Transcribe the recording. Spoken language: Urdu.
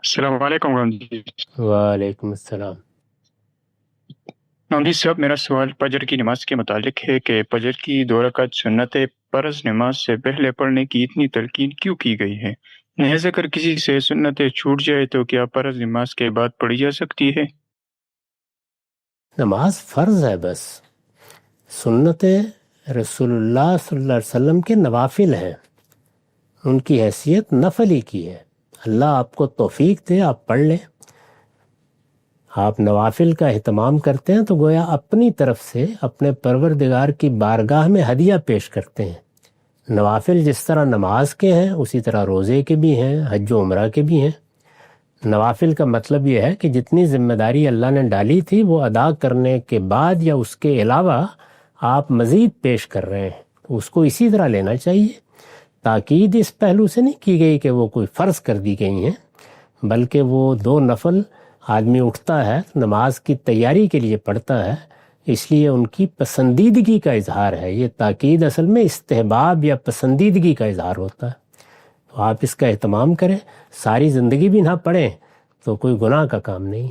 السلام علیکم غامدی وعلیکم السلام۔ صاحب، میرا سوال فجر کی نماز کے متعلق ہے کہ فجر کی 2 رکعت سنت فرض نماز سے پہلے پڑھنے کی اتنی تلقین کیوں کی گئی ہے؟ محض اگر کسی سے سنت چھوٹ جائے تو کیا فرض نماز کے بعد پڑھی جا سکتی ہے؟ نماز فرض ہے، بس سنت رسول اللہ صلی اللہ علیہ وسلم کے نوافل ہیں، ان کی حیثیت نفل ہی کی ہے۔ اللہ آپ کو توفیق دے، آپ پڑھ لیں۔ آپ نوافل کا اہتمام کرتے ہیں تو گویا اپنی طرف سے اپنے پروردگار کی بارگاہ میں ہدیہ پیش کرتے ہیں۔ نوافل جس طرح نماز کے ہیں اسی طرح روزے کے بھی ہیں، حج و عمرہ کے بھی ہیں۔ نوافل کا مطلب یہ ہے کہ جتنی ذمہ داری اللہ نے ڈالی تھی وہ ادا کرنے کے بعد یا اس کے علاوہ آپ مزید پیش کر رہے ہیں، تو اس کو اسی طرح لینا چاہیے۔ تاکید اس پہلو سے نہیں کی گئی کہ وہ کوئی فرض کر دی گئی ہیں، بلکہ وہ 2 نفل آدمی اٹھتا ہے نماز کی تیاری کے لیے پڑھتا ہے، اس لیے ان کی پسندیدگی کا اظہار ہے۔ یہ تاکید اصل میں استحباب یا پسندیدگی کا اظہار ہوتا ہے۔ تو آپ اس کا اہتمام کریں، ساری زندگی بھی نہ پڑھیں تو کوئی گناہ کا کام نہیں۔